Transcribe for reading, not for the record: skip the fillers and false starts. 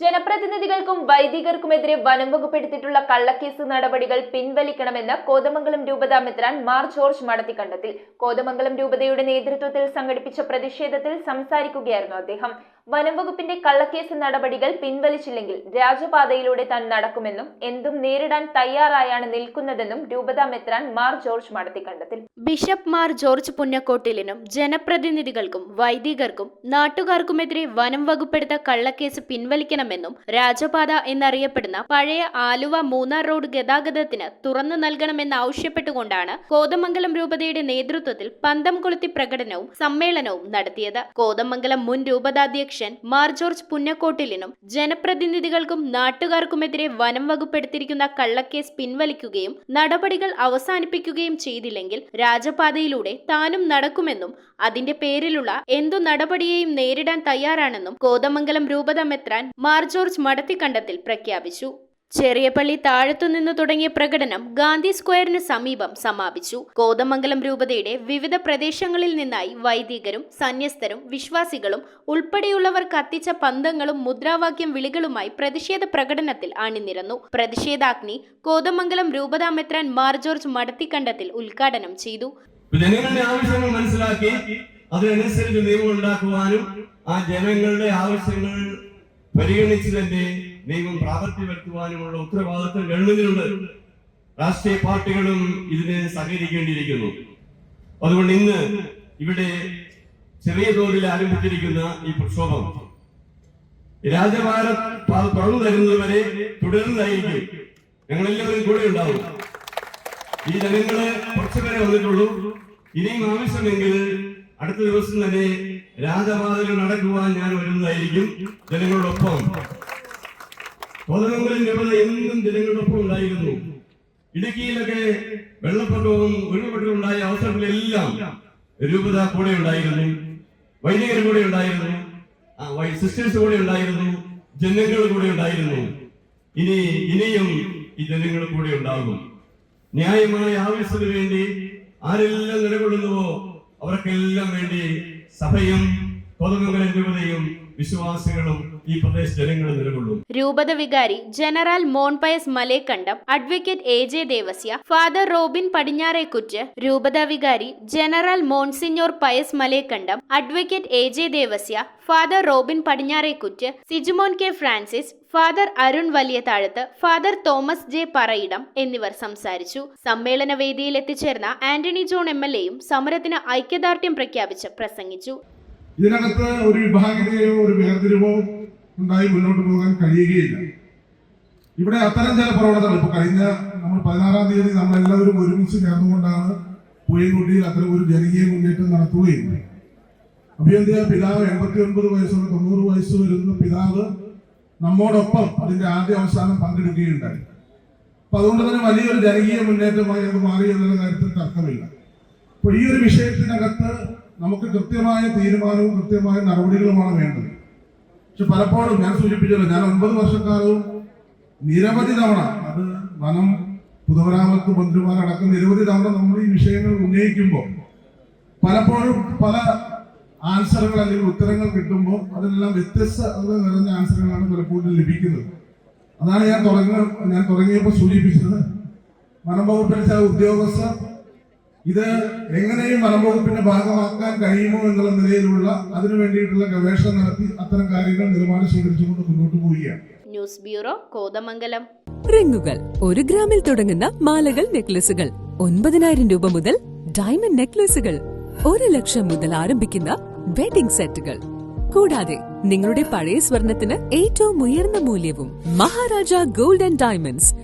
ജനപ്രതിനിധികൾക്കും വൈദികർക്കുമെതിരെ വനം വകുപ്പ് എടുത്തിട്ടുള്ള കള്ളക്കേസ് നടപടികൾ പിൻവലിക്കണമെന്ന് കോതമംഗലം രൂപതാ മെത്രാൻ മാർ ജോർജ് മടത്തിക്കണ്ടത്തിൽ കോതമംഗലം രൂപതയുടെ നേതൃത്വത്തിൽ സംഘടിപ്പിച്ച പ്രതിഷേധത്തിൽ സംസാരിക്കുകയായിരുന്നു അദ്ദേഹം. വനം വകുപ്പിന്റെ കള്ളക്കേസ് നടപടികൾ പിൻവലിച്ചില്ലെങ്കിൽ രാജപാതയിലൂടെ താൻ നടക്കുമെന്നും എന്തും നേരിടാൻ തയ്യാറായാണ് നിൽക്കുന്നതെന്നും രൂപതാ മെത്രാൻ Mar George Madathikandathil. Bishop Mar George പുന്നക്കോട്ടിലിനും ജനപ്രതിനിധികൾക്കും വൈദികർക്കും നാട്ടുകാർക്കുമെതിരെ വനം വകുപ്പെടുത്ത കള്ളക്കേസ് പിൻവലിക്കണമെന്നും രാജപാത എന്നറിയപ്പെടുന്ന പഴയ ആലുവ മൂന്നാർ റോഡ് ഗതാഗതത്തിന് തുറന്നു നൽകണമെന്നാവശ്യപ്പെട്ടുകൊണ്ടാണ് കോതമംഗലം രൂപതയുടെ നേതൃത്വത്തിൽ പന്തം കൊളുത്തി പ്രകടനവും സമ്മേളനവും നടത്തിയത്. കോതമംഗലം മുൻ രൂപതാധ്യക്ഷൻ മാർ ജോർജ് പുന്നക്കോട്ടിലിനും ജനപ്രതിനിധികൾക്കും നാട്ടുകാർക്കുമെതിരെ വനം വകുപ്പെടുത്തിയിരിക്കുന്ന കള്ളക്കേസ് പിൻവലിക്കുകയും നടപടികൾ അവസാനിപ്പിക്കുകയും ചെയ്തില്ലെങ്കിൽ രാജപാതയിലൂടെ താനും നടക്കുമെന്നും അതിന്റെ പേരിലുള്ള എന്തു നടപടിയെയും നേരിടാൻ തയ്യാറാണെന്നും കോതമംഗലം രൂപത മെത്രാൻ മാർ ജോർജ് മടത്തിക്കണ്ടത്തിൽ പ്രഖ്യാപിച്ചു. ചെറിയപള്ളി താഴത്തുനിന്ന് തുടങ്ങിയ പ്രകടനം ഗാന്ധി സ്ക്വയറിന് സമീപം സമാപിച്ചു. കോതമംഗലം രൂപതയുടെ വിവിധ പ്രദേശങ്ങളിൽ നിന്നായി വൈദികരും സന്യസ്തരും വിശ്വാസികളും ഉൾപ്പെടെയുള്ളവർ കത്തിച്ച പന്തങ്ങളും മുദ്രാവാക്യം വിളികളുമായി പ്രതിഷേധ പ്രകടനത്തിൽ അണിനിരന്നു. പ്രതിഷേധാഗ്നി കോതമംഗലം രൂപതാ മെത്രാൻ മാർ ജോർജ് മടത്തിക്കണ്ടത്തിൽ ഉദ്ഘാടനം ചെയ്തു. ജനങ്ങളുടെ ആവശ്യങ്ങൾ മനസ്സിലാക്കി അതിനനുസരിച്ച് നിയമം ഉണ്ടാക്കുവാനും ആ ജനങ്ങളുടെ ആവശ്യങ്ങൾ പരിഗണിച്ച് തന്നെ നിയമം പ്രാവർത്തികമാക്കുവാനുമുള്ള ഉത്തരവാദിത്വം ഗവൺമെന്റിനുണ്ട്. രാഷ്ട്രീയ പാർട്ടികളും ഇതിന് സഹകരിക്കേണ്ടിയിരിക്കുന്നു. അതുകൊണ്ട് ഇന്ന് ഇവിടെ ചെറിയ തോതിൽ ആരംഭിച്ചിരിക്കുന്ന ഈ പ്രക്ഷോഭം രാജപാത തുറന്നു തരുന്നതുവരെ തുടരുന്നതായിരിക്കും. ഞങ്ങളെല്ലാവരും കൂടെ ഉണ്ടാവും. ഈ ജനങ്ങള് കുറച്ചുപേരെ വന്നിട്ടുള്ളൂ. ഇനിയും ആവശ്യമെങ്കിൽ അടുത്ത ദിവസം തന്നെ രാജപാതയിൽ നടക്കുവാൻ ഞാൻ വരുന്നതായിരിക്കും ജനങ്ങളോടൊപ്പം. കോതമംഗലം രൂപത എന്നും ജനങ്ങളോടൊപ്പം ഉണ്ടായിരുന്നു. ഇടുക്കിയിലൊക്കെ വെള്ളപ്പൊക്കവും ഉരുൾപൊട്ടലും ഉണ്ടായ അവസരത്തിലെല്ലാം രൂപത കൂടെ ഉണ്ടായിരുന്നു, വൈദികർ കൂടെ ഉണ്ടായിരുന്നു, സിസ്റ്റേഴ്സ് കൂടെ ഉണ്ടായിരുന്നു, ജനങ്ങൾ കൂടെ ഉണ്ടായിരുന്നു. ഇനിയും ഈ ജനങ്ങൾ കൂടെ ഉണ്ടാകും. ന്യായമായ ആവശ്യത്തിന് വേണ്ടി ആരെല്ലാം നിലകൊള്ളുന്നുവോ അവർക്കെല്ലാം വേണ്ടി സഭയും കോതമംഗലം രൂപതയും വിശ്വാസികളും ഈ പ്രദേശ ജനങ്ങൾ നിലകൊള്ളും. രൂപത വികാരി ജനറൽ മോൺപയസ് Malekandam, advocate AJ. Devasya, father Robin Padinjarekuttu, രൂപത വികാരി general monsignor Pius Malekandam, advocate AJ. Devasya, father Robin Padinjarekuttu, Sijumon K Francis, father Arun Valiya Thazhath, father Thomas J Parayidam എന്നിവർ സംസാരിച്ചു. സമ്മേളന വേദിയിൽ എത്തിച്ചേർന്ന ആന്റണി ജോൺ എം.എൽ.എയും സമരത്തിന് ഐക്യദാർഢ്യം പ്രഖ്യാപിച്ച് പ്രസംഗിച്ചു. ഇതിനകത്ത് ഒരു വിഭാഗീയതയോ ഒരു വേർതിരിവോ ഉണ്ടായി മുന്നോട്ട് പോകാൻ കഴിയുകയില്ല. ഇവിടെ അത്തരം ചില പ്രവണതകൾ ഇപ്പൊ കഴിഞ്ഞ നമ്മൾ 16-ാം തീയതി നമ്മളെല്ലാവരും ഒരുമിച്ച് ചേർന്നുകൊണ്ടാണ് പൂയംകുട്ടിയിൽ അത്തരം ഒരു ജനകീയ മുന്നേറ്റം നടത്തുകയും അഭിയന്തിയ പിതാവ് 89 വയസ്സുള്ള 90 വയസ്സ് വരുന്ന പിതാവ് നമ്മോടൊപ്പം അതിന്റെ ആദ്യ അവസാനം പങ്കെടുക്കുകയുണ്ടായി. അപ്പൊ അതുകൊണ്ട് തന്നെ വലിയൊരു ജനകീയ മുന്നേറ്റമായി അത് മാറി എന്നുള്ള കാര്യത്തിൽ തർക്കമില്ല. അപ്പൊ ഈ ഒരു വിഷയത്തിനകത്ത് നമുക്ക് കൃത്യമായ തീരുമാനവും കൃത്യമായ നടപടികളുമാണ് വേണ്ടത്. പക്ഷെ പലപ്പോഴും ഞാൻ സൂചിപ്പിച്ചല്ലോ, ഞാൻ 9 വർഷക്കാലവും നിരവധി തവണ അത് വനം പൊതുമരാമത്ത് മന്ത്രിമാരടക്കം നിരവധി തവണ നമ്മൾ ഈ വിഷയങ്ങൾ ഉന്നയിക്കുമ്പോൾ പലപ്പോഴും പല ആൻസറുകൾ അല്ലെങ്കിൽ ഉത്തരങ്ങൾ കിട്ടുമ്പോൾ അതിനെല്ലാം വ്യത്യസ്തത നിറഞ്ഞ ആൻസറുകളാണ് പലപ്പോഴും ലഭിക്കുന്നത്. അതാണ് ഞാൻ തുടങ്ങിയപ്പോൾ സൂചിപ്പിച്ചത്. വനം വകുപ്പിലെ ചില ഉദ്യോഗസ്ഥർ ഇത് എങ്ങനെയും വനം വകുപ്പിന്റെ ഭാഗമാക്കാൻ കഴിയുമോ എന്നുള്ള നിലയിലുള്ള അതിനു വേണ്ടിയിട്ടുള്ള ഗവേഷണം നടത്തി അത്തരം കാര്യങ്ങൾ നിലപാട് സ്വീകരിച്ചുകൊണ്ട് മുന്നോട്ട് പോവുകയാണ്. News bureau, Kothamangalam. റിങ്ങുകൾ 1 ഗ്രാമിൽ തുടങ്ങുന്ന മാലകൾ, നെക്ലസുകൾ 9,000 രൂപ മുതൽ ഡയമണ്ട് നെക്ലസുകൾ 1 ലക്ഷം മുതൽ ആരംഭിക്കുന്ന വെഡിംഗ് സെറ്റുകൾ. കൂടാതെ നിങ്ങളുടെ പഴയ സ്വർണത്തിന് ഏറ്റവും ഉയർന്ന മൂല്യവും. Maharaja gold and diamonds,